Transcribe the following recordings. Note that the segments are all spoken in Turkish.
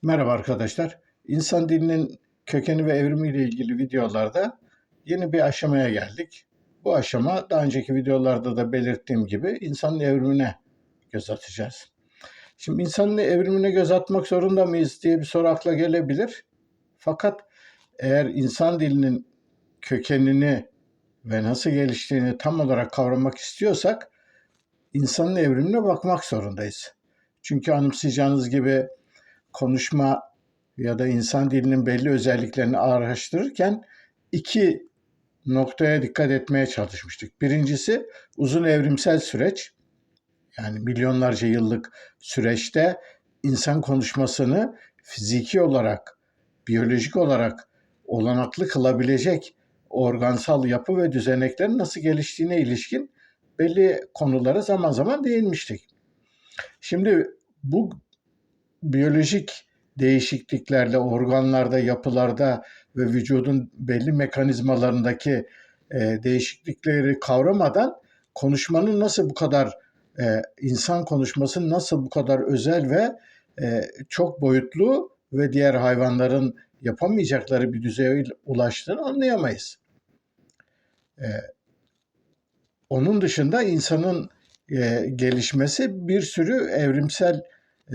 Merhaba arkadaşlar. İnsan dilinin kökeni ve evrimiyle ilgili videolarda yeni bir aşamaya geldik. Bu aşama daha önceki videolarda da belirttiğim gibi insanın evrimine göz atacağız. Şimdi insanın evrimine göz atmak zorunda mıyız diye bir soru akla gelebilir. Fakat eğer insan dilinin kökenini ve nasıl geliştiğini tam olarak kavramak istiyorsak insanın evrimine bakmak zorundayız. Çünkü anımsayacağınız gibi konuşma ya da insan dilinin belli özelliklerini araştırırken iki noktaya dikkat etmeye çalışmıştık. Birincisi uzun evrimsel süreç. Yani milyonlarca yıllık süreçte insan konuşmasını fiziki olarak, biyolojik olarak olanaklı kılabilecek organsal yapı ve düzeneklerin nasıl geliştiğine ilişkin belli konulara zaman zaman değinmiştik. Şimdi bu biyolojik değişikliklerle organlarda, yapılarda ve vücudun belli mekanizmalarındaki değişiklikleri kavramadan konuşmanın nasıl bu kadar insan konuşmasının nasıl bu kadar özel ve çok boyutlu ve diğer hayvanların yapamayacakları bir düzeye ulaştığını anlayamayız. E, Onun dışında insanın gelişmesi bir sürü evrimsel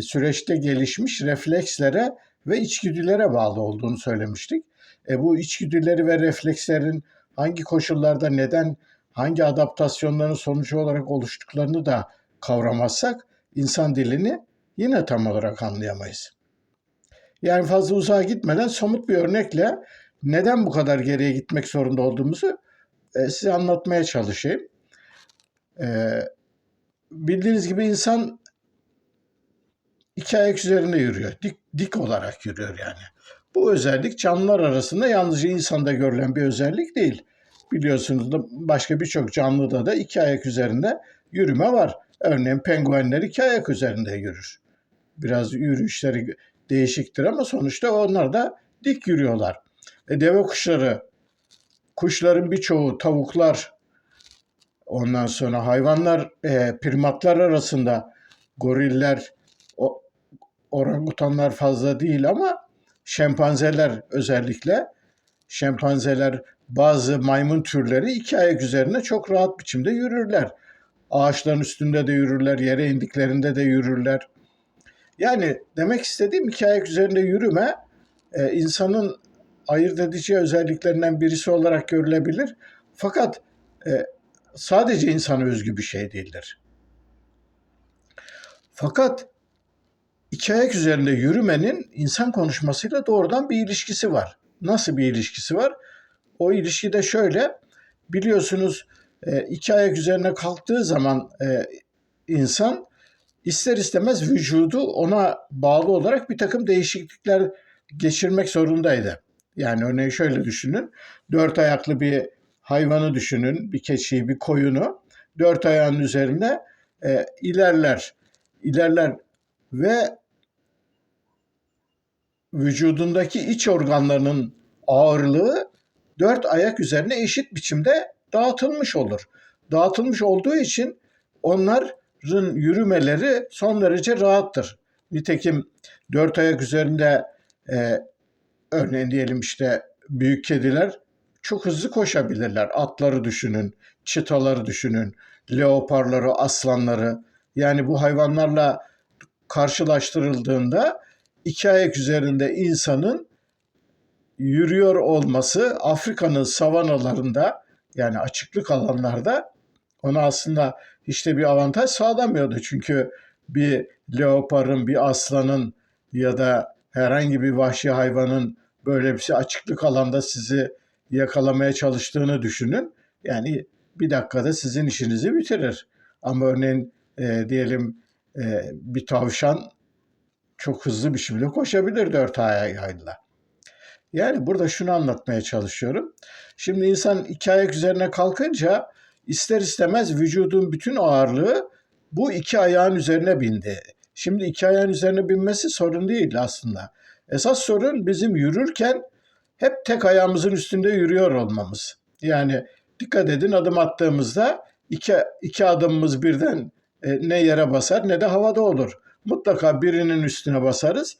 süreçte gelişmiş reflekslere ve içgüdülere bağlı olduğunu söylemiştik. Bu içgüdüleri ve reflekslerin hangi koşullarda neden, hangi adaptasyonların sonucu olarak oluştuklarını da kavramazsak insan dilini yine tam olarak anlayamayız. Yani fazla uzağa gitmeden somut bir örnekle neden bu kadar geriye gitmek zorunda olduğumuzu size anlatmaya çalışayım. Bildiğiniz gibi insan iki ayak üzerinde yürüyor. Dik olarak yürüyor yani. Bu özellik canlılar arasında yalnızca insanda görülen bir özellik değil. Biliyorsunuz da başka birçok canlıda da iki ayak üzerinde yürüme var. Örneğin penguenler iki ayak üzerinde yürür. Biraz yürüyüşleri değişiktir ama sonuçta onlar da dik yürüyorlar. Deve kuşları, kuşların birçoğu, tavuklar, ondan sonra hayvanlar, primatlar arasında goriller, orangutanlar fazla değil ama şempanzeler özellikle, şempanzeler bazı maymun türleri iki ayak üzerine çok rahat biçimde yürürler. Ağaçların üstünde de yürürler, yere indiklerinde de yürürler. Yani demek istediğim iki ayak üzerinde yürüme insanın ayırt edici özelliklerinden birisi olarak görülebilir. Fakat sadece insana özgü bir şey değildir. Fakat iki ayak üzerinde yürümenin insan konuşmasıyla doğrudan bir ilişkisi var. Nasıl bir ilişkisi var? O ilişki de şöyle, biliyorsunuz iki ayak üzerine kalktığı zaman insan ister istemez vücudu ona bağlı olarak bir takım değişiklikler geçirmek zorundaydı. Yani örneğin şöyle düşünün, dört ayaklı bir hayvanı düşünün, bir keçiyi, bir koyunu, dört ayağının üzerinde ilerler ve vücudundaki iç organlarının ağırlığı dört ayak üzerine eşit biçimde dağıtılmış olur. Dağıtılmış olduğu için onların yürümeleri son derece rahattır. Nitekim dört ayak üzerinde örneğin diyelim işte büyük kediler çok hızlı koşabilirler. Atları düşünün, çitaları düşünün, leoparları, aslanları. Yani bu hayvanlarla karşılaştırıldığında iki ayak üzerinde insanın yürüyor olması Afrika'nın savanalarında, yani açıklık alanlarda, ona aslında hiç de bir avantaj sağlamıyordu. Çünkü bir leoparın, bir aslanın ya da herhangi bir vahşi hayvanın böyle bir açıklık alanda sizi yakalamaya çalıştığını düşünün. Yani bir dakikada sizin işinizi bitirir. Ama örneğin diyelim bir tavşan çok hızlı bir şekilde koşabilir dört ayağıyla. Yani burada şunu anlatmaya çalışıyorum. Şimdi insan iki ayak üzerine kalkınca ister istemez vücudun bütün ağırlığı bu iki ayağın üzerine bindi. Şimdi iki ayağın üzerine binmesi sorun değil aslında. Esas sorun bizim yürürken hep tek ayağımızın üstünde yürüyor olmamız. Yani dikkat edin, adım attığımızda iki adımımız birden ne yere basar ne de havada olur. Mutlaka birinin üstüne basarız.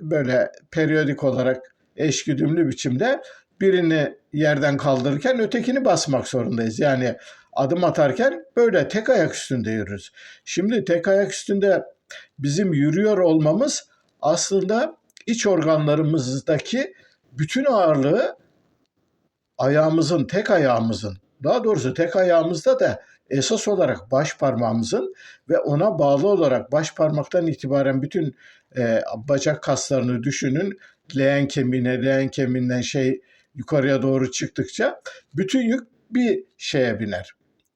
böyle periyodik olarak eşgüdümlü biçimde birini yerden kaldırırken ötekini basmak zorundayız. Yani adım atarken böyle tek ayak üstünde yürürüz. Şimdi tek ayak üstünde bizim yürüyor olmamız aslında iç organlarımızdaki bütün ağırlığı tek ayağımızın, daha doğrusu tek ayağımızda da esas olarak baş parmağımızın ve ona bağlı olarak baş parmaktan itibaren bütün bacak kaslarını düşünün. Leğen kemiğinden yukarıya doğru çıktıkça bütün yük bir şeye biner.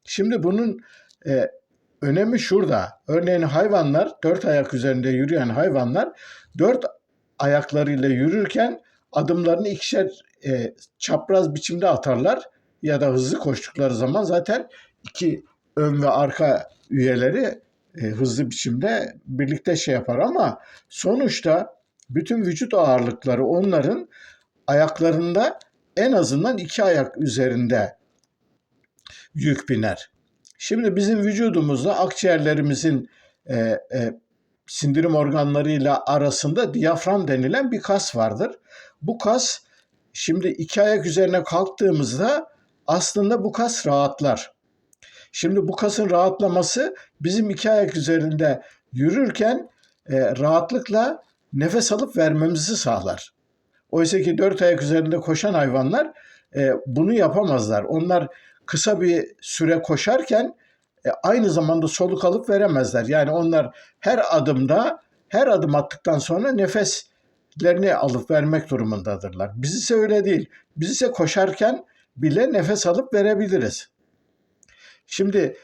Şimdi bunun e, önemi şurada. Örneğin hayvanlar, dört ayak üzerinde yürüyen hayvanlar dört ayaklarıyla yürürken adımlarını ikişer çapraz biçimde atarlar ya da hızlı koştukları zaman zaten iki ön ve arka üyeleri hızlı biçimde birlikte yapar ama sonuçta bütün vücut ağırlıkları onların ayaklarında en azından iki ayak üzerinde yük biner. Şimdi bizim vücudumuzda akciğerlerimizin sindirim organlarıyla arasında diyafram denilen bir kas vardır. Bu kas şimdi iki ayak üzerine kalktığımızda aslında bu kas rahatlar. Şimdi bu kasın rahatlaması bizim iki ayak üzerinde yürürken rahatlıkla nefes alıp vermemizi sağlar. Oysa ki dört ayak üzerinde koşan hayvanlar bunu yapamazlar. Onlar kısa bir süre koşarken aynı zamanda soluk alıp veremezler. Yani onlar her adım attıktan sonra nefeslerini alıp vermek durumundadırlar. Biz ise öyle değil. Biz ise koşarken bile nefes alıp verebiliriz. Şimdi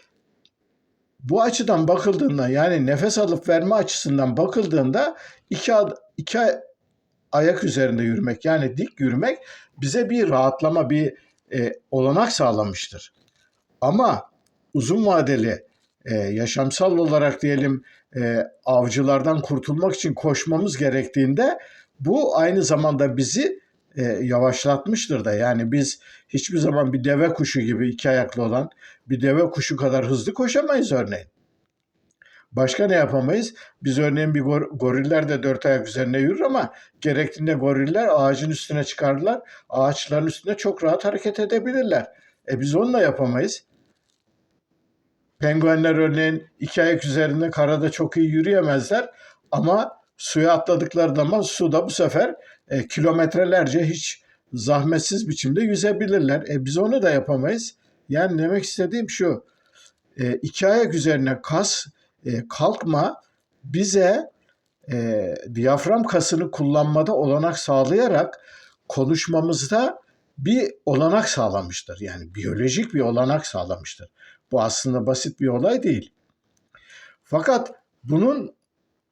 bu açıdan bakıldığında yani nefes alıp verme açısından bakıldığında iki ayak üzerinde yürümek yani dik yürümek bize bir rahatlama, bir olanak sağlamıştır. Ama uzun vadeli yaşamsal olarak diyelim avcılardan kurtulmak için koşmamız gerektiğinde bu aynı zamanda bizi yavaşlatmıştır da. Yani biz hiçbir zaman bir deve kuşu gibi iki ayaklı olan bir deve kuşu kadar hızlı koşamayız örneğin. Başka ne yapamayız? Biz örneğin bir goriller de dört ayak üzerine yürür ama gerektiğinde goriller ağacın üstüne çıkarlar. Ağaçların üstünde çok rahat hareket edebilirler. Biz onunla yapamayız. Penguenler örneğin iki ayak üzerinde karada çok iyi yürüyemezler ama suya atladıkları zaman suda bu sefer kilometrelerce hiç zahmetsiz biçimde yüzebilirler. Biz onu da yapamayız. Yani demek istediğim şu, iki ayak üzerine kalkma bize diyafram kasını kullanmada olanak sağlayarak konuşmamızda bir olanak sağlamıştır. Yani biyolojik bir olanak sağlamıştır. Bu aslında basit bir olay değil. Fakat bunun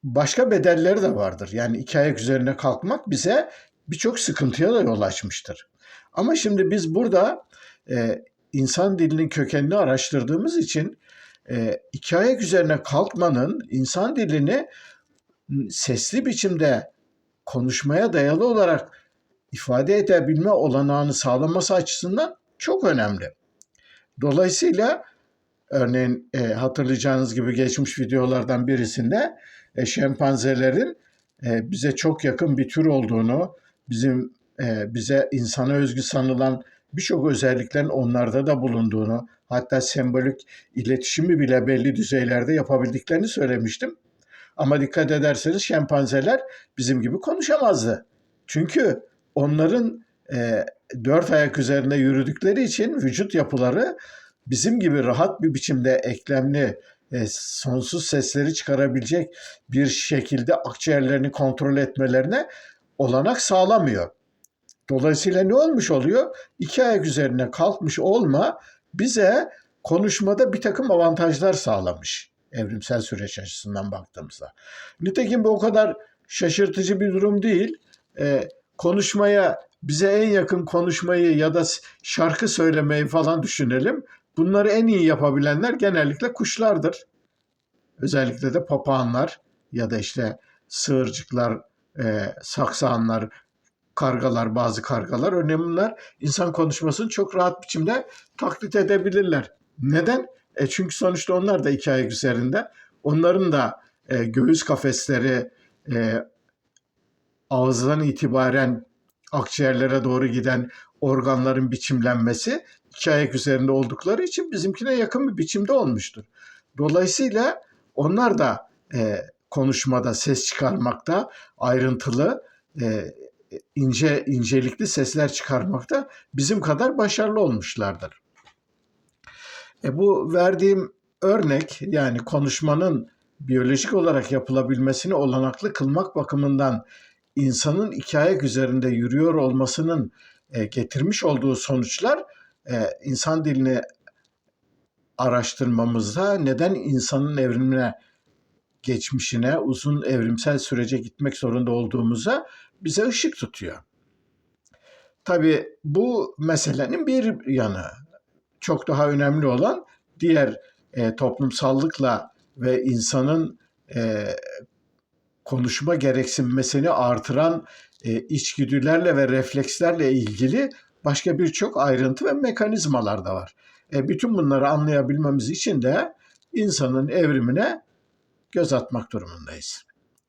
başka bedelleri de vardır. Yani iki ayak üzerine kalkmak bize birçok sıkıntıya da yol açmıştır. Ama şimdi biz burada insan dilinin kökenini araştırdığımız için iki ayak üzerine kalkmanın insan dilini sesli biçimde konuşmaya dayalı olarak ifade edebilme olanağını sağlaması açısından çok önemli. Dolayısıyla örneğin hatırlayacağınız gibi geçmiş videolardan birisinde şempanzelerin bize çok yakın bir tür olduğunu, bize insana özgü sanılan birçok özelliklerin onlarda da bulunduğunu, hatta sembolik iletişimi bile belli düzeylerde yapabildiklerini söylemiştim. Ama dikkat ederseniz şempanzeler bizim gibi konuşamazdı. Çünkü onların dört ayak üzerinde yürüdükleri için vücut yapıları bizim gibi rahat bir biçimde eklemli, sonsuz sesleri çıkarabilecek bir şekilde akciğerlerini kontrol etmelerine olanak sağlamıyor. Dolayısıyla ne olmuş oluyor? İki ayak üzerine kalkmış olma bize konuşmada bir takım avantajlar sağlamış. Evrimsel süreç açısından baktığımızda. Nitekim bu o kadar şaşırtıcı bir durum değil. Bize en yakın konuşmayı ya da şarkı söylemeyi falan düşünelim. Bunları en iyi yapabilenler genellikle kuşlardır. Özellikle de papağanlar ya da sığırcıklar, saksanlar, bazı kargalar. Örneğin bunlar insan konuşmasını çok rahat biçimde taklit edebilirler. Neden? Çünkü sonuçta onlar da iki ayak üzerinde. Onların da göğüs kafesleri ağızdan itibaren akciğerlere doğru giden organların biçimlenmesi iki ayak üzerinde oldukları için bizimkine yakın bir biçimde olmuştur. Dolayısıyla onlar da konuşmada ses çıkarmakta, ayrıntılı, incelikli sesler çıkarmakta bizim kadar başarılı olmuşlardır. Bu verdiğim örnek, yani konuşmanın biyolojik olarak yapılabilmesini olanaklı kılmak bakımından insanın iki ayak üzerinde yürüyor olmasının getirmiş olduğu sonuçlar, insan dilini araştırmamızda neden insanın evrimine, geçmişine, uzun evrimsel sürece gitmek zorunda olduğumuza bize ışık tutuyor. Tabii bu meselenin bir yanı. Çok daha önemli olan diğer toplumsallıkla ve insanın konuşma gereksinmesini artıran içgüdülerle ve reflekslerle ilgili başka birçok ayrıntı ve mekanizmalar da var. Bütün bunları anlayabilmemiz için de insanın evrimine göz atmak durumundayız.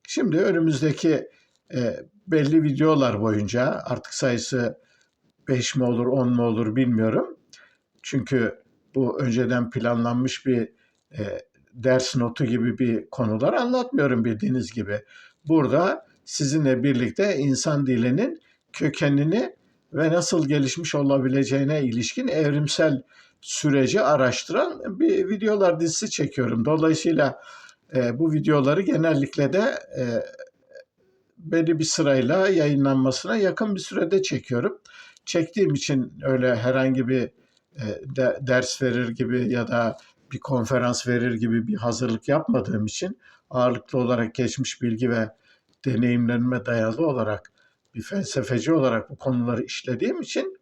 Şimdi önümüzdeki belli videolar boyunca, artık sayısı 5 mi olur 10 mu olur bilmiyorum. Çünkü bu önceden planlanmış bir ders notu gibi bir konular anlatmıyorum bildiğiniz gibi. Burada sizinle birlikte insan dilinin kökenini ve nasıl gelişmiş olabileceğine ilişkin evrimsel süreci araştıran bir videolar dizisi çekiyorum. Dolayısıyla bu videoları genellikle de belli bir sırayla yayınlanmasına yakın bir sürede çekiyorum. Çektiğim için öyle herhangi bir ders verir gibi ya da bir konferans verir gibi bir hazırlık yapmadığım için, ağırlıklı olarak geçmiş bilgi ve deneyimlerime dayalı olarak bir felsefeci olarak bu konuları işlediğim için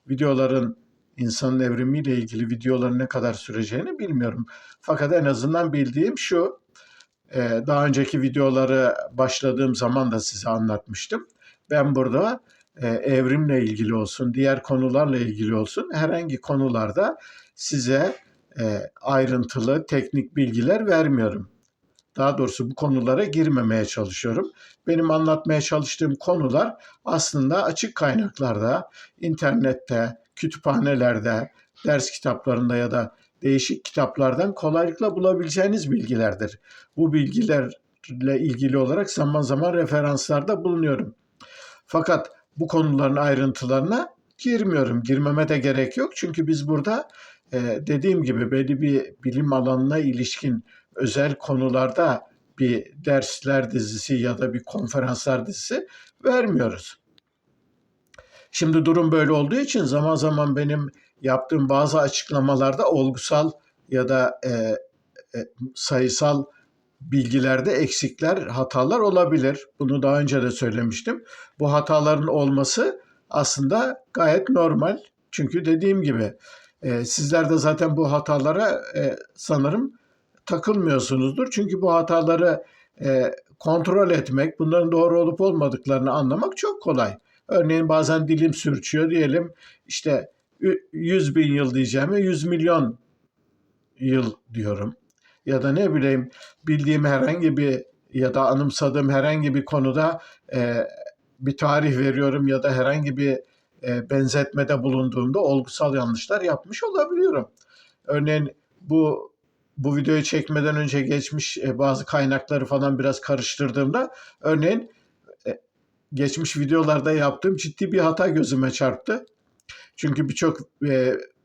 videoların, insanın evrimiyle ilgili videoların ne kadar süreceğini bilmiyorum. Fakat en azından bildiğim şu: daha önceki videoları başladığım zaman da size anlatmıştım. Ben burada evrimle ilgili olsun, diğer konularla ilgili olsun, herhangi konularda size ayrıntılı teknik bilgiler vermiyorum. Daha doğrusu bu konulara girmemeye çalışıyorum. Benim anlatmaya çalıştığım konular aslında açık kaynaklarda, internette, kütüphanelerde, ders kitaplarında ya da değişik kitaplardan kolaylıkla bulabileceğiniz bilgilerdir. Bu bilgilerle ilgili olarak zaman zaman referanslarda bulunuyorum. Fakat bu konuların ayrıntılarına girmiyorum. Girmeme de gerek yok. Çünkü biz burada dediğim gibi belli bir bilim alanına ilişkin özel konularda bir dersler dizisi ya da bir konferanslar dizisi vermiyoruz. Şimdi durum böyle olduğu için zaman zaman benim yaptığım bazı açıklamalarda olgusal ya da sayısal bilgilerde eksikler, hatalar olabilir. Bunu daha önce de söylemiştim. Bu hataların olması aslında gayet normal. Çünkü dediğim gibi sizler de zaten bu hatalara sanırım takılmıyorsunuzdur. Çünkü bu hataları kontrol etmek, bunların doğru olup olmadıklarını anlamak çok kolay. Örneğin bazen dilim sürçüyor, diyelim işte 100 bin yıl diyeceğime 100 milyon yıl diyorum. Ya da ne bileyim, bildiğim herhangi bir ya da anımsadığım herhangi bir konuda bir tarih veriyorum ya da herhangi bir benzetmede bulunduğumda olgusal yanlışlar yapmış olabiliyorum. Örneğin bu videoyu çekmeden önce geçmiş bazı kaynakları falan biraz karıştırdığımda, örneğin geçmiş videolarda yaptığım ciddi bir hata gözüme çarptı. Çünkü birçok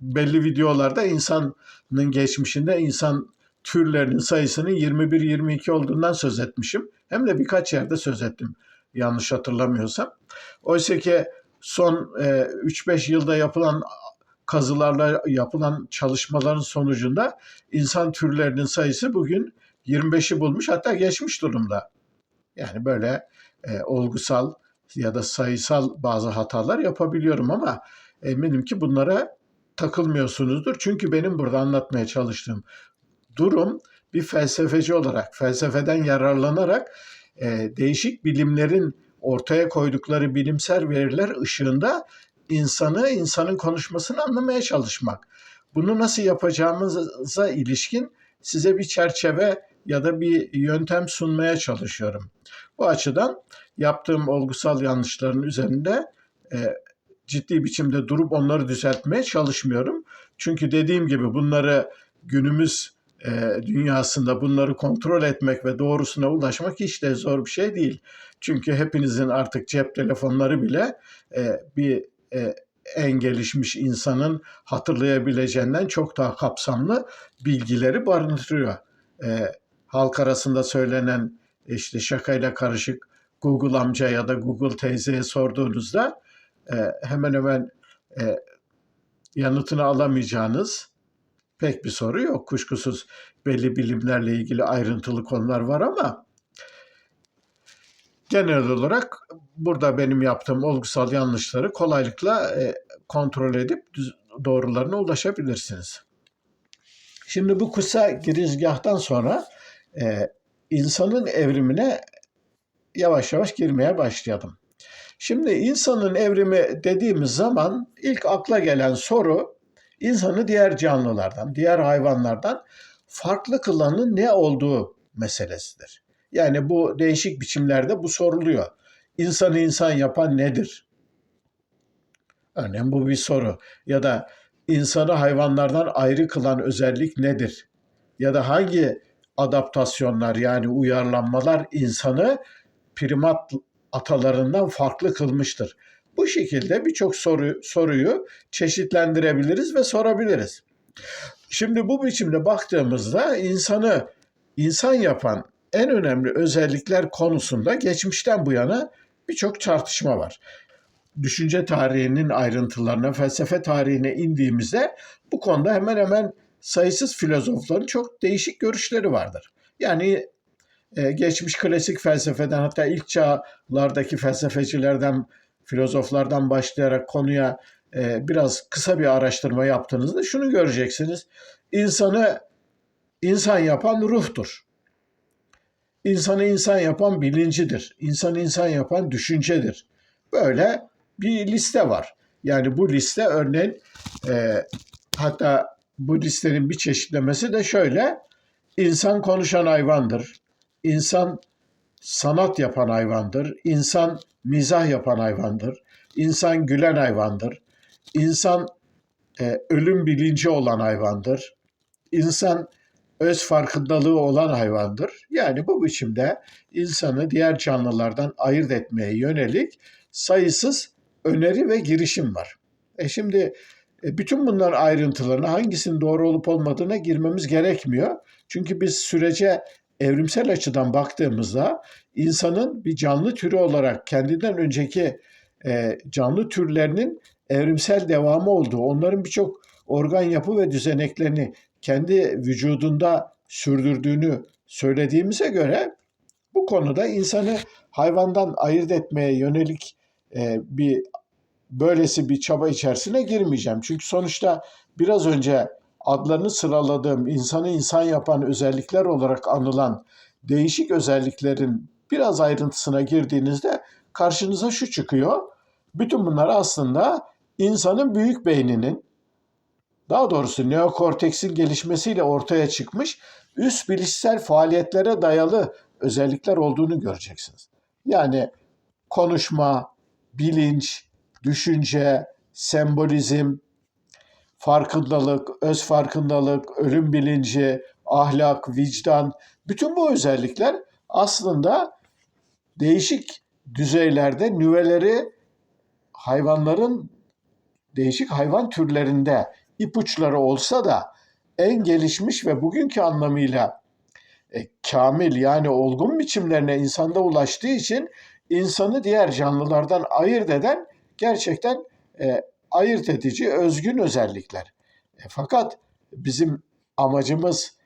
belli videolarda insanın geçmişinde insan türlerinin sayısının 21-22 olduğundan söz etmişim. Hem de birkaç yerde söz ettim, yanlış hatırlamıyorsam. Oysa ki son 3-5 yılda yapılan kazılarla yapılan çalışmaların sonucunda insan türlerinin sayısı bugün 25'i bulmuş, hatta geçmiş durumda. Yani böyle olgusal ya da sayısal bazı hatalar yapabiliyorum ama eminim ki bunlara takılmıyorsunuzdur. Çünkü benim burada anlatmaya çalıştığım durum, bir felsefeci olarak, felsefeden yararlanarak değişik bilimlerin ortaya koydukları bilimsel veriler ışığında insanın konuşmasını anlamaya çalışmak. Bunu nasıl yapacağımıza ilişkin size bir çerçeve ya da bir yöntem sunmaya çalışıyorum. Bu açıdan yaptığım olgusal yanlışların üzerinde ciddi biçimde durup onları düzeltmeye çalışmıyorum. Çünkü dediğim gibi bunları günümüz dünyasında bunları kontrol etmek ve doğrusuna ulaşmak hiç de zor bir şey değil. Çünkü hepinizin artık cep telefonları bile bir en gelişmiş insanın hatırlayabileceğinden çok daha kapsamlı bilgileri barındırıyor. Halk arasında söylenen işte şakayla karışık Google amca ya da Google teyzeye sorduğunuzda hemen hemen yanıtını alamayacağınız pek bir soru yok. Kuşkusuz belli bilimlerle ilgili ayrıntılı konular var ama genel olarak burada benim yaptığım olgusal yanlışları kolaylıkla kontrol edip doğrularına ulaşabilirsiniz. Şimdi bu kısa girizgahtan sonra insanın evrimine yavaş yavaş girmeye başlayalım. Şimdi insanın evrimi dediğimiz zaman ilk akla gelen soru insanı diğer canlılardan, diğer hayvanlardan farklı kılanın ne olduğu meselesidir. Yani bu değişik biçimlerde bu soruluyor. İnsanı insan yapan nedir? Örneğin bu bir soru. Ya da insanı hayvanlardan ayrı kılan özellik nedir? Ya da hangi adaptasyonlar yani uyarlanmalar insanı primat atalarından farklı kılmıştır? Bu şekilde birçok soruyu çeşitlendirebiliriz ve sorabiliriz. Şimdi bu biçimde baktığımızda insanı insan yapan en önemli özellikler konusunda geçmişten bu yana birçok tartışma var. Düşünce tarihinin ayrıntılarına, felsefe tarihine indiğimizde bu konuda hemen hemen sayısız filozofların çok değişik görüşleri vardır. Yani geçmiş klasik felsefeden hatta ilk çağlardaki felsefecilerden, filozoflardan başlayarak konuya biraz kısa bir araştırma yaptığınızda şunu göreceksiniz. İnsanı insan yapan ruhtur. İnsanı insan yapan bilincidir. İnsanı insan yapan düşüncedir. Böyle bir liste var. Yani bu liste örneğin hatta bu listenin bir çeşitlemesi de şöyle. İnsan konuşan hayvandır. İnsan sanat yapan hayvandır. İnsan mizah yapan hayvandır. İnsan gülen hayvandır. İnsan ölüm bilinci olan hayvandır. İnsan öz farkındalığı olan hayvandır. Yani bu biçimde insanı diğer canlılardan ayırt etmeye yönelik sayısız öneri ve girişim var. Şimdi bütün bunların ayrıntılarına hangisinin doğru olup olmadığına girmemiz gerekmiyor. Çünkü biz sürece evrimsel açıdan baktığımızda insanın bir canlı türü olarak kendinden önceki canlı türlerinin evrimsel devamı olduğu, onların birçok organ yapı ve düzeneklerini kendi vücudunda sürdürdüğünü söylediğimize göre bu konuda insanı hayvandan ayırt etmeye yönelik böylesi bir çaba içerisine girmeyeceğim. Çünkü sonuçta biraz önce adlarını sıraladığım insanı insan yapan özellikler olarak anılan değişik özelliklerin biraz ayrıntısına girdiğinizde karşınıza şu çıkıyor. Bütün bunlar aslında insanın büyük beyninin, daha doğrusu neokorteksin gelişmesiyle ortaya çıkmış üst bilişsel faaliyetlere dayalı özellikler olduğunu göreceksiniz. Yani konuşma, bilinç, düşünce, sembolizm, farkındalık, öz farkındalık, ölüm bilinci, ahlak, vicdan, bütün bu özellikler aslında değişik düzeylerde nüveleri hayvanların değişik hayvan türlerinde ipuçları olsa da en gelişmiş ve bugünkü anlamıyla kamil yani olgun biçimlerine insanda ulaştığı için insanı diğer canlılardan ayırt eden gerçekten ayırt edici, özgün özellikler. Fakat bizim amacımız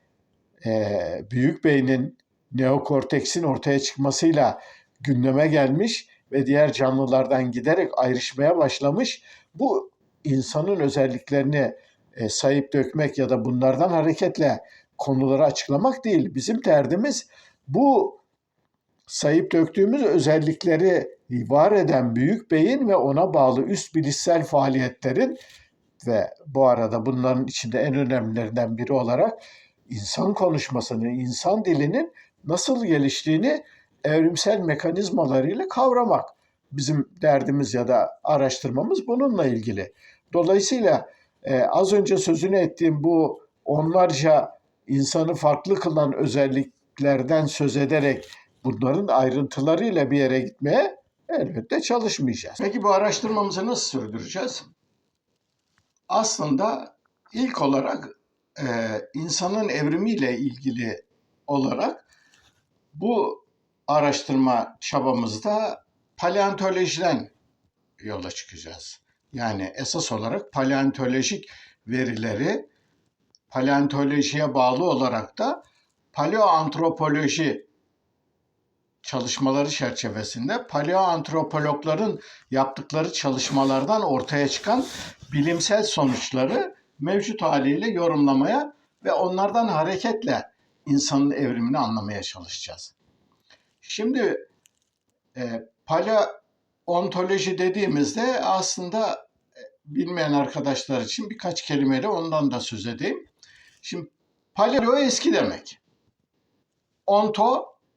büyük beynin, neokorteksin ortaya çıkmasıyla gündeme gelmiş ve diğer canlılardan giderek ayrışmaya başlamış bu insanın özelliklerini sayıp dökmek ya da bunlardan hareketle konuları açıklamak değil. Bizim derdimiz bu sayıp döktüğümüz özellikleri var eden büyük beyin ve ona bağlı üst bilişsel faaliyetlerin ve bu arada bunların içinde en önemlilerinden biri olarak insan konuşmasının, insan dilinin nasıl geliştiğini evrimsel mekanizmalarıyla kavramak. Bizim derdimiz ya da araştırmamız bununla ilgili. Dolayısıyla az önce sözünü ettiğim bu onlarca insanı farklı kılan özelliklerden söz ederek bunların ayrıntılarıyla bir yere gitmeye elbette çalışmayacağız. Peki bu araştırmamızı nasıl sürdüreceğiz? Aslında ilk olarak insanın evrimiyle ilgili olarak bu araştırma çabamızda paleontolojiden yola çıkacağız. Yani esas olarak paleontolojik verileri, paleontolojiye bağlı olarak da paleoantropoloji çalışmaları çerçevesinde paleoantropologların yaptıkları çalışmalardan ortaya çıkan bilimsel sonuçları mevcut haliyle yorumlamaya ve onlardan hareketle insanın evrimini anlamaya çalışacağız. Şimdi paleontoloji dediğimizde aslında bilmeyen arkadaşlar için birkaç kelimeyle ondan da söz edeyim. Şimdi paleo eski demek.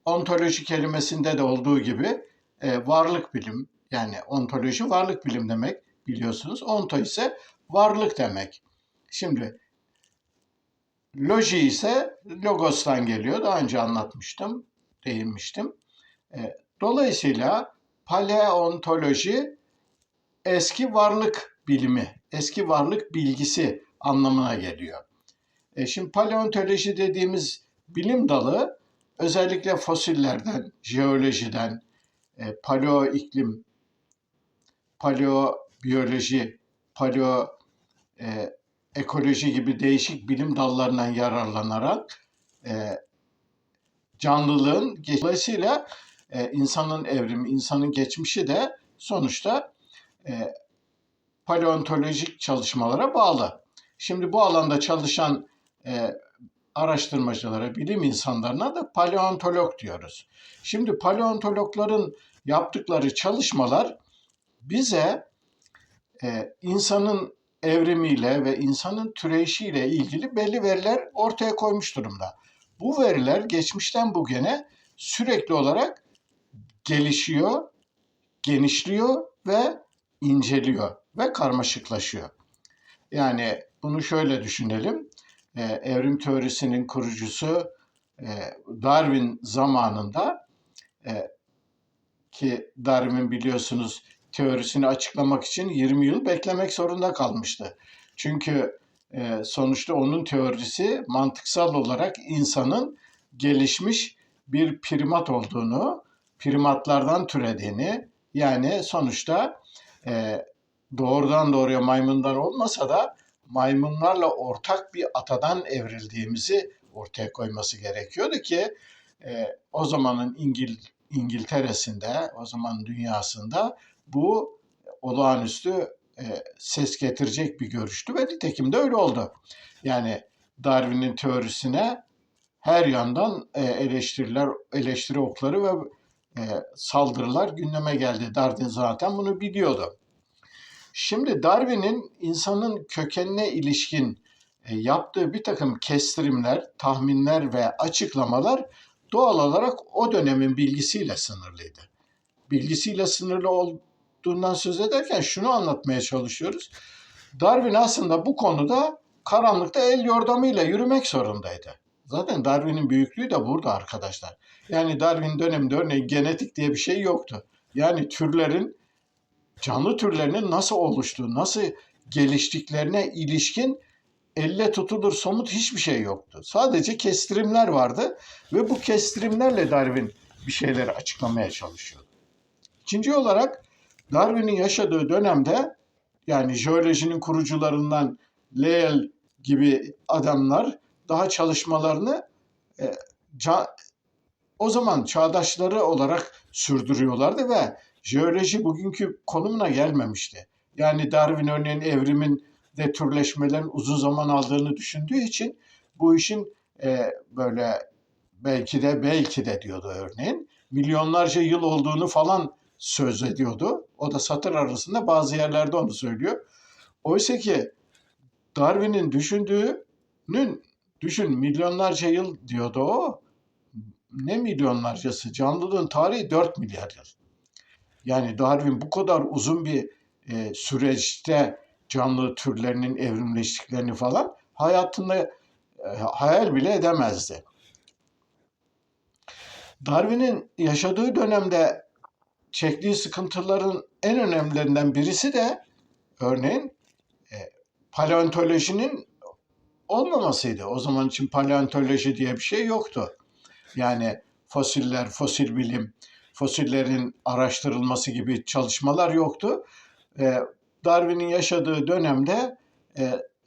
Ontoloji kelimesinde de olduğu gibi varlık bilim, yani ontoloji varlık bilim demek biliyorsunuz. Onto ise varlık demek. Şimdi loji ise logos'tan geliyor. Daha önce anlatmıştım, değinmiştim. Dolayısıyla paleontoloji eski varlık bilimi, eski varlık bilgisi anlamına geliyor. Şimdi paleontoloji dediğimiz bilim dalı özellikle fosillerden, jeolojiden, paleo iklim, paleobiyoloji, paleo ekoloji gibi değişik bilim dallarından yararlanarak canlılığın, dolayısıyla insanın evrimi, insanın geçmişi de sonuçta paleontolojik çalışmalara bağlı. Şimdi bu alanda çalışan araştırmacılara, bilim insanlarına da paleontolog diyoruz. Şimdi paleontologların yaptıkları çalışmalar bize insanın evrimiyle ve insanın türeyişiyle ilgili belli veriler ortaya koymuş durumda. Bu veriler geçmişten bugüne sürekli olarak gelişiyor, genişliyor ve inceliyor ve karmaşıklaşıyor. Yani bunu şöyle düşünelim. Evrim teorisinin kurucusu Darwin zamanında ki Darwin biliyorsunuz teorisini açıklamak için 20 yıl beklemek zorunda kalmıştı. Çünkü sonuçta onun teorisi mantıksal olarak insanın gelişmiş bir primat olduğunu, primatlardan türediğini, yani sonuçta doğrudan doğruya maymundan olmasa da maymunlarla ortak bir atadan evrildiğimizi ortaya koyması gerekiyordu ki o zamanın İngiltere'sinde, o zaman dünyasında bu olağanüstü ses getirecek bir görüştü ve nitekim de öyle oldu. Yani Darwin'in teorisine her yandan eleştiri okları ve saldırılar gündeme geldi. Darwin zaten bunu biliyordu. Şimdi Darwin'in insanın kökenine ilişkin yaptığı bir takım kestirimler, tahminler ve açıklamalar doğal olarak o dönemin bilgisiyle sınırlıydı. Bilgisiyle sınırlı olduğundan söz ederken şunu anlatmaya çalışıyoruz. Darwin aslında bu konuda karanlıkta el yordamıyla yürümek zorundaydı. Zaten Darwin'in büyüklüğü de burada arkadaşlar. Yani Darwin döneminde örneğin genetik diye bir şey yoktu. Yani canlı türlerinin nasıl oluştuğu, nasıl geliştiklerine ilişkin elle tutulur somut hiçbir şey yoktu. Sadece kestirimler vardı ve bu kestirimlerle Darwin bir şeyleri açıklamaya çalışıyordu. İkinci olarak Darwin'in yaşadığı dönemde yani jeolojinin kurucularından Lyell gibi adamlar daha çalışmalarını o zaman çağdaşları olarak sürdürüyorlardı ve jeoloji bugünkü konumuna gelmemişti. Yani Darwin örneğin evrimin de türleşmelerin uzun zaman aldığını düşündüğü için bu işin böyle belki de diyordu örneğin. Milyonlarca yıl olduğunu falan söz ediyordu. O da satır arasında bazı yerlerde onu söylüyor. Oysa ki Darwin'in düşündüğünün milyonlarca yıl diyordu o. ne milyonlarcası, canlılığın tarihi 4 milyar yıl. Yani Darwin bu kadar uzun bir süreçte canlı türlerinin evrimleştiklerini falan hayatında hayal bile edemezdi. Darwin'in yaşadığı dönemde çektiği sıkıntıların en önemlilerinden birisi de örneğin e, paleontolojinin olmamasıydı. O zaman için paleontoloji diye bir şey yoktu. Yani fosiller, fosil bilim, fosillerin araştırılması gibi çalışmalar yoktu. Darwin'in yaşadığı dönemde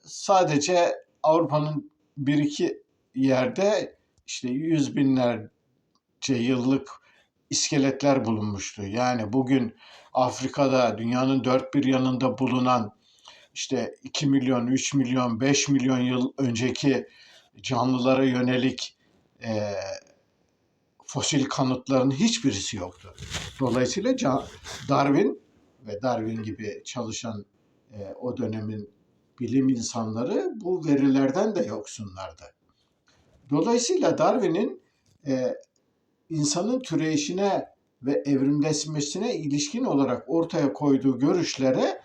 sadece Avrupa'nın bir iki yerde işte yüz binlerce yıllık iskeletler bulunmuştu. Yani bugün Afrika'da dünyanın dört bir yanında bulunan işte 2 milyon, 3 milyon, 5 milyon yıl önceki canlılara yönelik e, fosil kanıtların hiçbirisi yoktu. Dolayısıyla Darwin ve Darwin gibi çalışan o dönemin bilim insanları bu verilerden de yoksunlardı. Dolayısıyla Darwin'in insanın türeyişine ve evrimleşmesine ilişkin olarak ortaya koyduğu görüşlere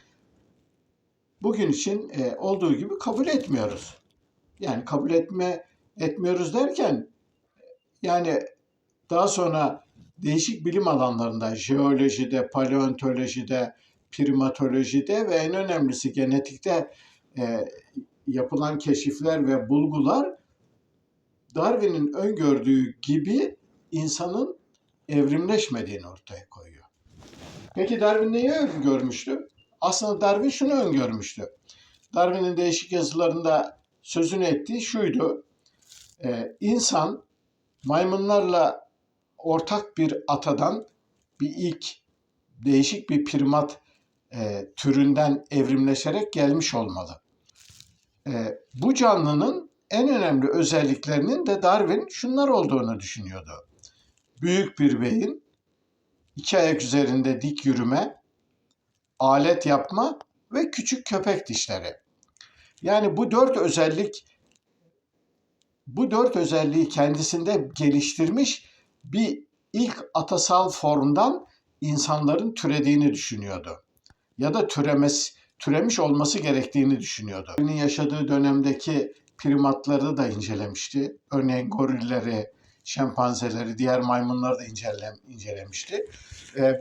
bugün için olduğu gibi kabul etmiyoruz. Yani etmiyoruz derken yani daha sonra değişik bilim alanlarında, jeolojide, paleontolojide, primatolojide ve en önemlisi genetikte yapılan keşifler ve bulgular Darwin'in öngördüğü gibi insanın evrimleşmediğini ortaya koyuyor. Peki Darwin neyi öngörmüştü? Aslında Darwin şunu öngörmüştü. Darwin'in değişik yazılarında sözünü ettiği şuydu. İnsan maymunlarla ortak bir atadan bir ilk değişik bir primat türünden evrimleşerek gelmiş olmalı. Bu canlının en önemli özelliklerinin de Darwin şunlar olduğunu düşünüyordu. Büyük bir beyin, iki ayak üzerinde dik yürüme, alet yapma ve küçük köpek dişleri. Yani bu dört özelliği kendisinde geliştirmiş bir ilk atasal formdan insanların türediğini düşünüyordu. Ya da türemiş olması gerektiğini düşünüyordu. Yaşadığı dönemdeki primatları da incelemişti. Örneğin gorilleri, şempanzeleri, diğer maymunları da incelemişti.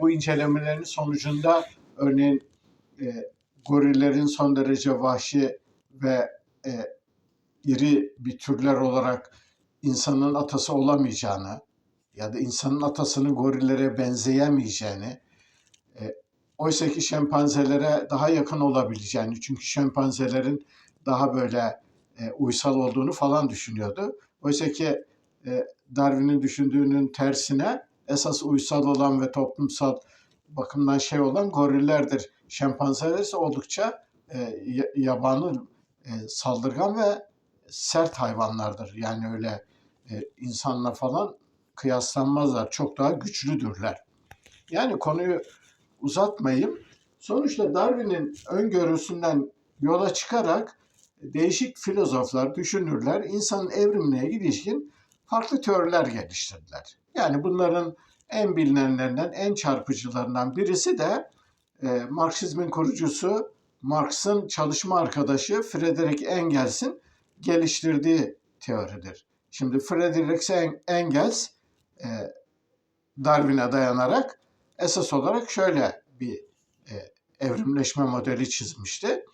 Bu incelemelerin sonucunda örneğin gorillerin son derece vahşi ve iri bir türler olarak insanın atası olamayacağını ya da insanın atasının gorillere benzeyemeyeceğini, oysa ki şempanzelere daha yakın olabileceğini, çünkü şempanzelerin daha böyle uysal olduğunu falan düşünüyordu. Oysa ki Darwin'in düşündüğünün tersine esas uysal olan ve toplumsal bakımdan olan gorillerdir. Şempanzeler ise oldukça yabani, saldırgan ve sert hayvanlardır. Yani öyle insanla falan kıyaslanmazlar. Çok daha güçlüdürler. Yani konuyu uzatmayayım. Sonuçta Darwin'in öngörüsünden yola çıkarak değişik filozoflar, düşünürler insanın evrimine ilişkin farklı teoriler geliştirdiler. Yani bunların en bilinenlerinden, en çarpıcılarından birisi de Marksizmin kurucusu, Marx'ın çalışma arkadaşı Friedrich Engels'in geliştirdiği teoridir. Şimdi Friedrich Engels Darwin'e dayanarak esas olarak şöyle bir evrimleşme modeli çizmişti.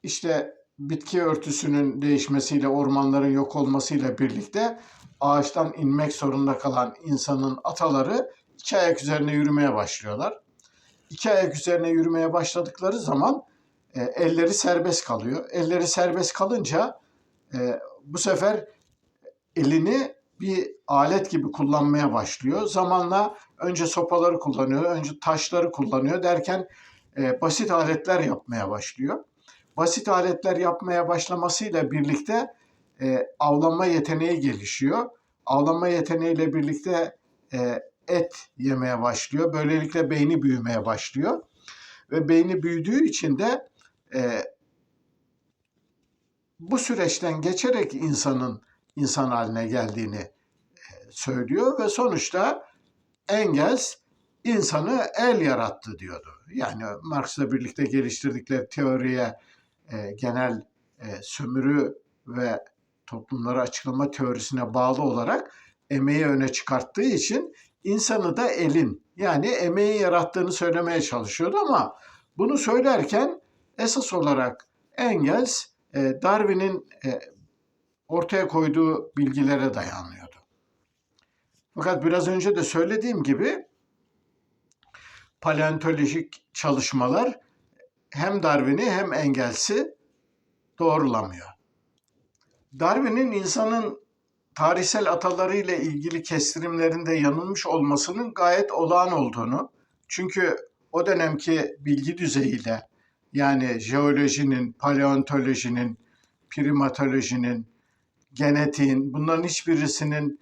İşte bitki örtüsünün değişmesiyle, ormanların yok olmasıyla birlikte ağaçtan inmek zorunda kalan insanın ataları iki ayak üzerine yürümeye başlıyorlar. İki ayak üzerine yürümeye başladıkları zaman elleri serbest kalıyor. Elleri serbest kalınca bu sefer elini bir alet gibi kullanmaya başlıyor. Zamanla önce sopaları kullanıyor, önce taşları kullanıyor derken basit aletler yapmaya başlıyor. Basit aletler yapmaya başlamasıyla birlikte avlanma yeteneği gelişiyor. Avlanma yeteneğiyle birlikte et yemeye başlıyor. Böylelikle beyni büyümeye başlıyor. Ve beyni büyüdüğü için de bu süreçten geçerek insanın insan haline geldiğini söylüyor ve sonuçta Engels insanı el yarattı diyordu. Yani Marx'la birlikte geliştirdikleri teoriye genel sömürü ve toplumları açıklama teorisine bağlı olarak emeği öne çıkarttığı için insanı da elin yani emeği yarattığını söylemeye çalışıyordu ama bunu söylerken esas olarak Engels Darwin'in ortaya koyduğu bilgilere dayanıyordu. Fakat biraz önce de söylediğim gibi paleontolojik çalışmalar hem Darwin'i hem Engels'i doğrulamıyor. Darwin'in insanın tarihsel atalarıyla ilgili kestirimlerinde yanılmış olmasının gayet olağan olduğunu, çünkü o dönemki bilgi düzeyiyle yani jeolojinin, paleontolojinin, primatolojinin, genetiğin bunların hiçbirisinin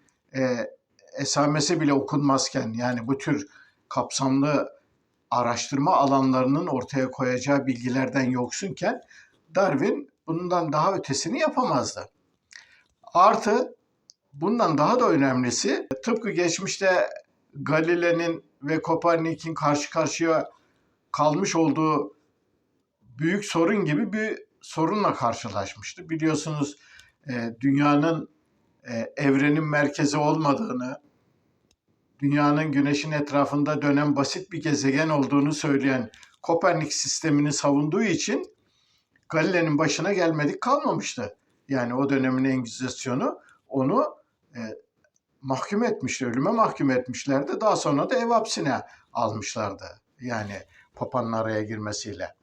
esamesi bile okunmazken yani bu tür kapsamlı araştırma alanlarının ortaya koyacağı bilgilerden yoksunken Darwin bundan daha ötesini yapamazdı. Artı bundan daha da önemlisi tıpkı geçmişte Galile'nin ve Kopernik'in karşı karşıya kalmış olduğu büyük sorun gibi bir sorunla karşılaşmıştı. Biliyorsunuz dünyanın evrenin merkezi olmadığını, dünyanın güneşin etrafında dönen basit bir gezegen olduğunu söyleyen Kopernik sistemini savunduğu için Galile'nin başına gelmedik kalmamıştı. Yani o dönemin Engizisyonu onu mahkum etmişti, ölüme mahkum etmişlerdi. Daha sonra da ev hapsine almışlardı. Yani Papa'nın araya girmesiyle.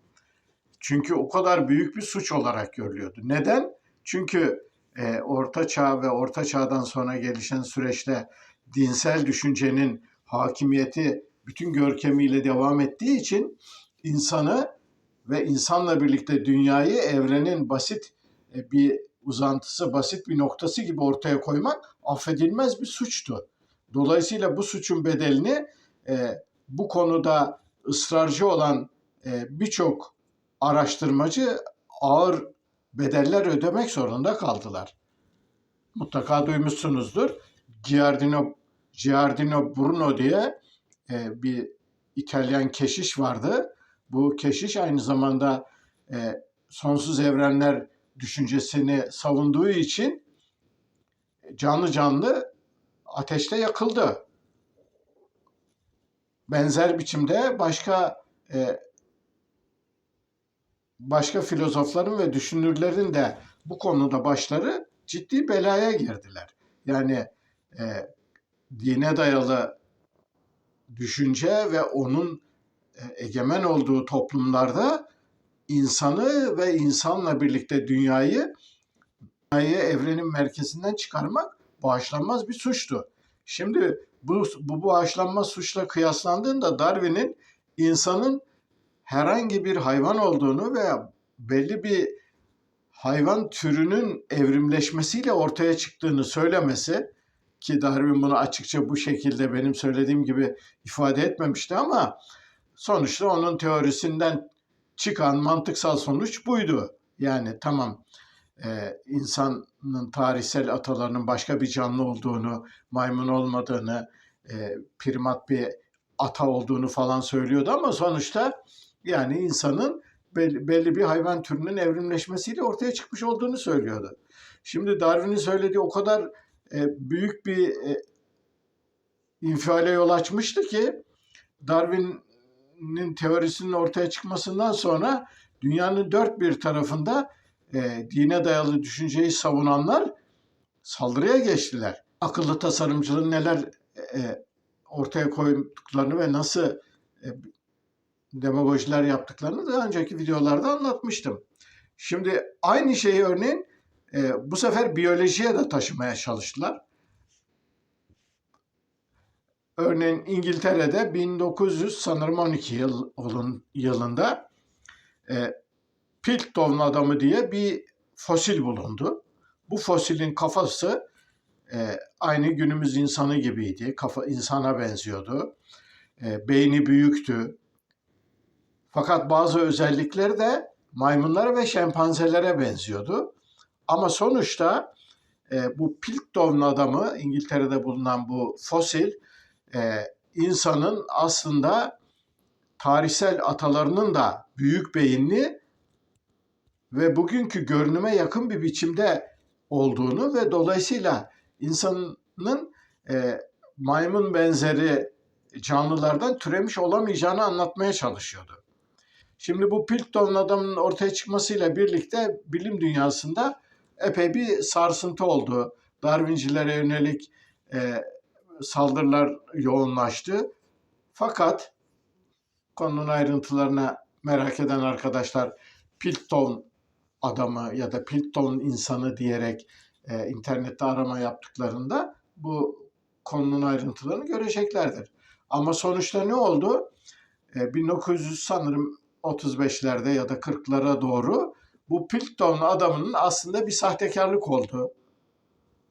Çünkü o kadar büyük bir suç olarak görülüyordu. Neden? Çünkü Orta Çağ ve Orta Çağ'dan sonra gelişen süreçte dinsel düşüncenin hakimiyeti bütün görkemiyle devam ettiği için insanı ve insanla birlikte dünyayı evrenin basit bir uzantısı, basit bir noktası gibi ortaya koymak affedilmez bir suçtu. Dolayısıyla bu suçun bedelini bu konuda ısrarcı olan birçok araştırmacı ağır bedeller ödemek zorunda kaldılar. Mutlaka duymuşsunuzdur. Giardino Bruno diye bir İtalyan keşiş vardı. Bu keşiş aynı zamanda sonsuz evrenler düşüncesini savunduğu için canlı canlı ateşte yakıldı. Benzer biçimde başka filozofların ve düşünürlerin de bu konuda başları ciddi belaya girdiler. Yani dine dayalı düşünce ve onun egemen olduğu toplumlarda insanı ve insanla birlikte dünyayı evrenin merkezinden çıkarmak bağışlanmaz bir suçtu. Şimdi bu bağışlanmaz suçla kıyaslandığında Darwin'in insanın herhangi bir hayvan olduğunu veya belli bir hayvan türünün evrimleşmesiyle ortaya çıktığını söylemesi, ki Darwin bunu açıkça bu şekilde benim söylediğim gibi ifade etmemişti ama sonuçta onun teorisinden çıkan mantıksal sonuç buydu. Yani tamam, insanın tarihsel atalarının başka bir canlı olduğunu, maymun olmadığını, primat bir ata olduğunu falan söylüyordu ama sonuçta yani insanın belli bir hayvan türünün evrimleşmesiyle ortaya çıkmış olduğunu söylüyordu. Şimdi Darwin'in söylediği o kadar büyük bir infiale yol açmıştı ki Darwin'in teorisinin ortaya çıkmasından sonra dünyanın dört bir tarafında dine dayalı düşünceyi savunanlar saldırıya geçtiler. Akıllı tasarımcılığın neler ortaya koyduklarını ve nasıl demagojiler yaptıklarını daha önceki videolarda anlatmıştım. Şimdi aynı şeyi örneğin bu sefer biyolojiye de taşımaya çalıştılar. Örneğin İngiltere'de 1912 yılında Piltdown adamı diye bir fosil bulundu. Bu fosilin kafası aynı günümüz insanı gibiydi. İnsana benziyordu. Beyni büyüktü. Fakat bazı özellikleri de maymunlara ve şempanzelere benziyordu. Ama sonuçta bu Piltdown adamı, İngiltere'de bulunan bu fosil, insanın aslında tarihsel atalarının da büyük beyinli ve bugünkü görünüme yakın bir biçimde olduğunu ve dolayısıyla insanın maymun benzeri canlılardan türemiş olamayacağını anlatmaya çalışıyordu. Şimdi bu Piltdown adamının ortaya çıkmasıyla birlikte bilim dünyasında epey bir sarsıntı oldu. Darwincilere yönelik saldırılar yoğunlaştı. Fakat konunun ayrıntılarına merak eden arkadaşlar Piltdown adamı ya da Piltdown insanı diyerek internette arama yaptıklarında bu konunun ayrıntılarını göreceklerdir. Ama sonuçta ne oldu? 1900 sanırım 35'lerde ya da 40'lara doğru bu Piltdown adamının aslında bir sahtekarlık oldu.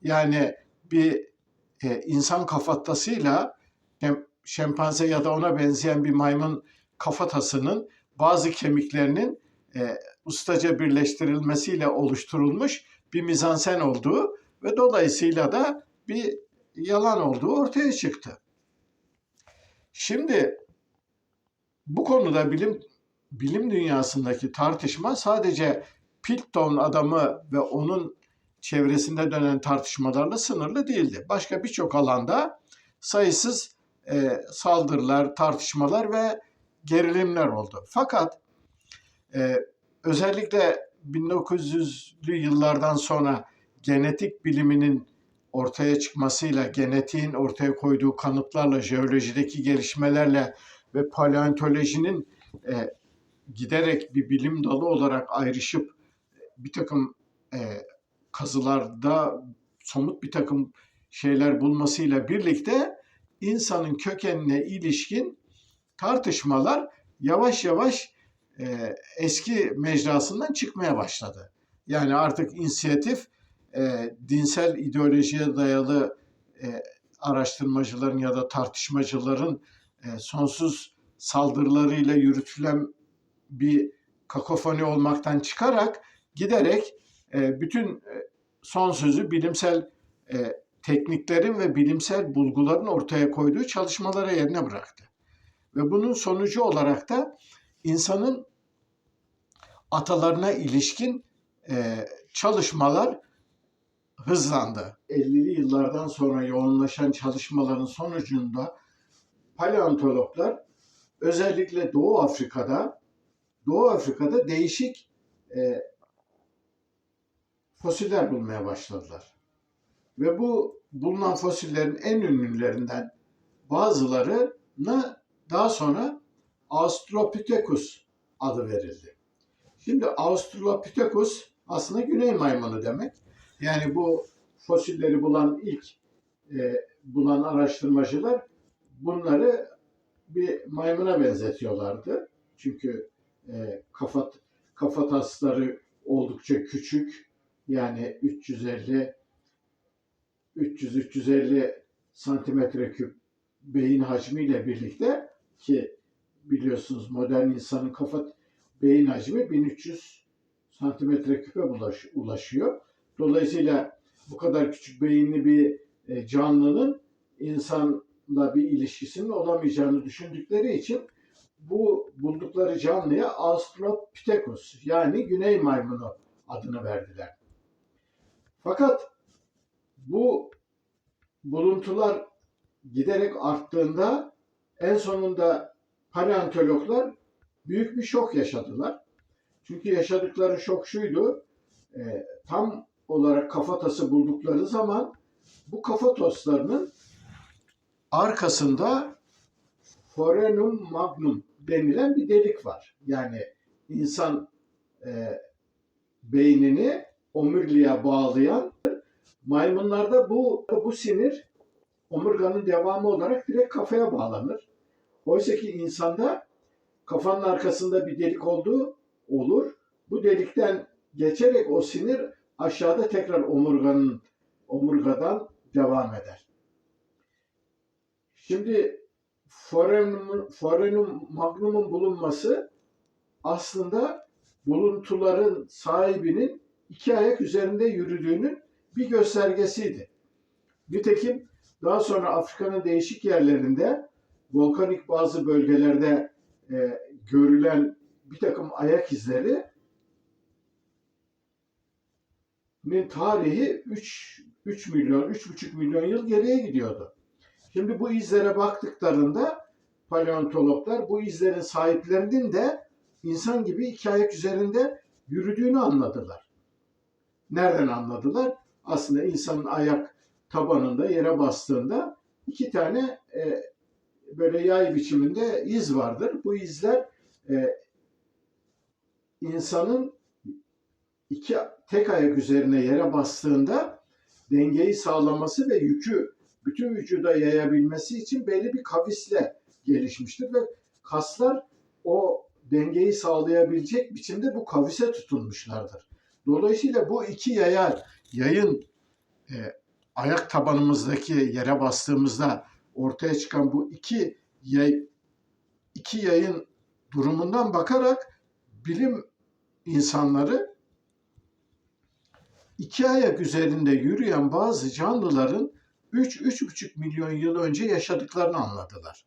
Yani bir insan kafatasıyla şempanze ya da ona benzeyen bir maymun kafatasının bazı kemiklerinin ustaca birleştirilmesiyle oluşturulmuş bir mizansen olduğu ve dolayısıyla da bir yalan olduğu ortaya çıktı. Şimdi bu konuda bilim dünyasındaki tartışma sadece Piltdown adamı ve onun çevresinde dönen tartışmalarla sınırlı değildi. Başka birçok alanda sayısız saldırılar, tartışmalar ve gerilimler oldu. Fakat özellikle 1900'lü yıllardan sonra genetik biliminin ortaya çıkmasıyla, genetiğin ortaya koyduğu kanıtlarla, jeolojideki gelişmelerle ve paleontolojinin giderek bir bilim dalı olarak ayrışıp bir takım kazılarda somut bir takım şeyler bulmasıyla birlikte insanın kökenine ilişkin tartışmalar yavaş yavaş eski mecrasından çıkmaya başladı. Yani artık inisiyatif dinsel ideolojiye dayalı araştırmacıların ya da tartışmacıların sonsuz saldırılarıyla yürütülen bir kakofoni olmaktan çıkarak giderek bütün son sözü bilimsel tekniklerin ve bilimsel bulguların ortaya koyduğu çalışmalara yerine bıraktı. Ve bunun sonucu olarak da insanın atalarına ilişkin çalışmalar hızlandı. 50'li yıllardan sonra yoğunlaşan çalışmaların sonucunda paleontologlar özellikle Doğu Afrika'da değişik fosiller bulmaya başladılar. Ve bu bulunan fosillerin en ünlülerinden bazılarına daha sonra Australopithecus adı verildi. Şimdi Australopithecus aslında güney maymunu demek. Yani bu fosilleri bulan araştırmacılar bunları bir maymuna benzetiyorlardı. Çünkü kafatasları oldukça küçük. Yani 300-350 santimetre küp beyin hacmiyle birlikte, ki biliyorsunuz modern insanın beyin hacmi 1300 santimetre küpe ulaşıyor. Dolayısıyla bu kadar küçük beyinli bir canlının insanla bir ilişkisinin olamayacağını düşündükleri için bu buldukları canlıya Australopithecus yani güney maymunu adını verdiler. Fakat bu buluntular giderek arttığında en sonunda paleontologlar büyük bir şok yaşadılar. Çünkü yaşadıkları şok şuydu: tam olarak kafatası buldukları zaman bu kafatoslarının arkasında foramen magnum denilen bir delik var. Yani insan beynini omuriliğe bağlayan, maymunlarda bu sinir omurganın devamı olarak direkt kafaya bağlanır. Oysa ki insanda kafanın arkasında bir delik olur. Bu delikten geçerek o sinir aşağıda tekrar omurgadan devam eder. Şimdi foramen magnum'un bulunması aslında buluntuların sahibinin iki ayak üzerinde yürüdüğünün bir göstergesiydi. Nitekim daha sonra Afrika'nın değişik yerlerinde volkanik bazı bölgelerde görülen bir takım ayak izlerinin tarihi 3 milyon, 3,5 milyon yıl geriye gidiyordu. Şimdi bu izlere baktıklarında paleontologlar bu izlerin sahiplerinin de insan gibi iki ayak üzerinde yürüdüğünü anladılar. Nereden anladılar? Aslında insanın ayak tabanında yere bastığında iki tane böyle yay biçiminde iz vardır. Bu izler insanın tek ayak üzerine yere bastığında dengeyi sağlaması ve yükü bütün vücuda yayabilmesi için belli bir kavisle gelişmiştir ve kaslar o dengeyi sağlayabilecek biçimde bu kavise tutunmuşlardır. Dolayısıyla bu iki yayın ayak tabanımızdaki yere bastığımızda ortaya çıkan bu iki yayın durumundan bakarak bilim insanları iki ayak üzerinde yürüyen bazı canlıların 3-3,5 milyon yıl önce yaşadıklarını anladılar.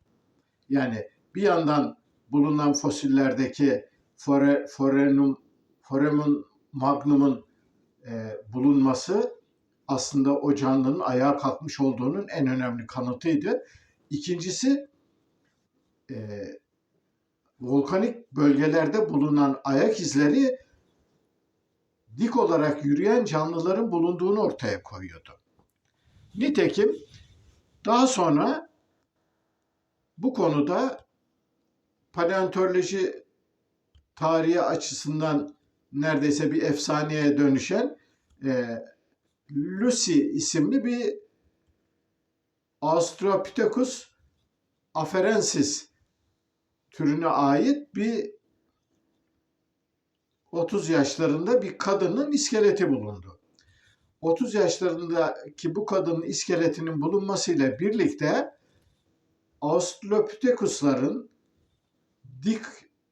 Yani bir yandan bulunan fosillerdeki Foramen magnum'un bulunması aslında o canlının ayağa kalkmış olduğunun en önemli kanıtıydı. İkincisi volkanik bölgelerde bulunan ayak izleri dik olarak yürüyen canlıların bulunduğunu ortaya koyuyordu. Nitekim daha sonra bu konuda paleontoloji tarihi açısından neredeyse bir efsaneye dönüşen Lucy isimli bir Australopithecus afarensis türüne ait bir 30 yaşlarında bir kadının iskeleti bulundu. 30 yaşlarındaki bu kadının iskeletinin bulunmasıyla birlikte Australopithecus'ların dik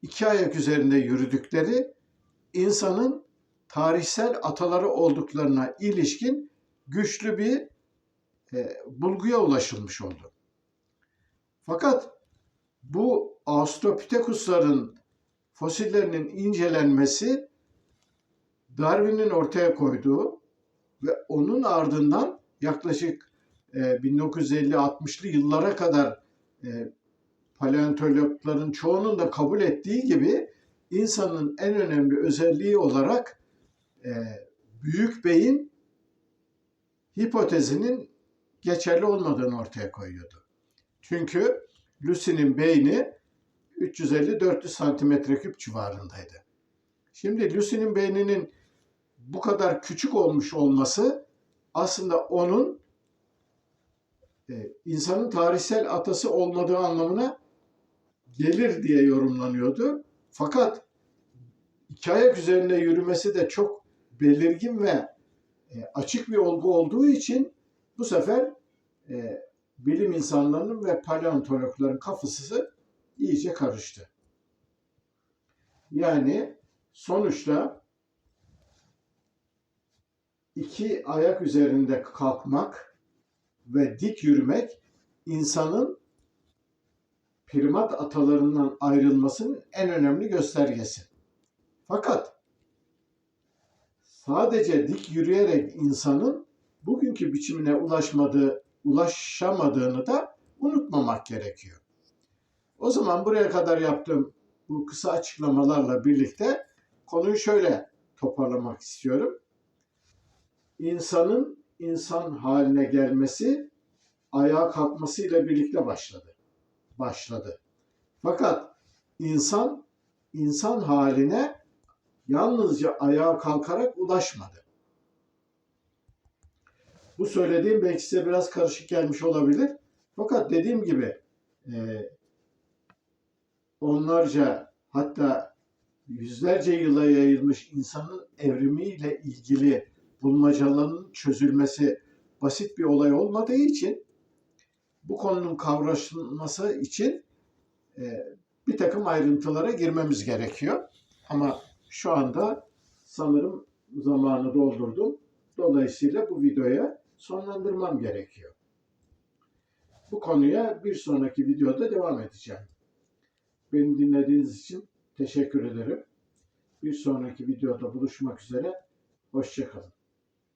iki ayak üzerinde yürüdükleri insanın tarihsel ataları olduklarına ilişkin güçlü bir bulguya ulaşılmış oldu. Fakat bu Australopithecus'ların fosillerinin incelenmesi Darwin'in ortaya koyduğu ve onun ardından yaklaşık 1950-60'lı yıllara kadar paleontologların çoğunun da kabul ettiği gibi insanın en önemli özelliği olarak büyük beyin hipotezinin geçerli olmadığını ortaya koyuyordu. Çünkü Lucy'nin beyni 350-400 santimetre küp civarındaydı. Şimdi Lucy'nin beyninin bu kadar küçük olmuş olması aslında onun insanın tarihsel atası olmadığı anlamına gelir diye yorumlanıyordu. Fakat iki ayak üzerinde yürümesi de çok belirgin ve açık bir olgu olduğu için bu sefer bilim insanlarının ve paleontologların kafası iyice karıştı. Yani sonuçta iki ayak üzerinde kalkmak ve dik yürümek insanın primat atalarından ayrılmasının en önemli göstergesi. Fakat sadece dik yürüyerek insanın bugünkü biçimine ulaşamadığını da unutmamak gerekiyor. O zaman buraya kadar yaptığım bu kısa açıklamalarla birlikte konuyu şöyle toparlamak istiyorum. İnsanın insan haline gelmesi ayağa kalkmasıyla birlikte başladı. Fakat insan haline yalnızca ayağa kalkarak ulaşmadı. Bu söylediğim belki size biraz karışık gelmiş olabilir. Fakat dediğim gibi onlarca hatta yüzlerce yıla yayılmış insanın evrimiyle ilgili bulmacaların çözülmesi basit bir olay olmadığı için bu konunun kavranması için bir takım ayrıntılara girmemiz gerekiyor. Ama şu anda sanırım zamanı doldurdum. Dolayısıyla bu videoya sonlandırmam gerekiyor. Bu konuya bir sonraki videoda devam edeceğim. Beni dinlediğiniz için teşekkür ederim. Bir sonraki videoda buluşmak üzere. Hoşça kalın.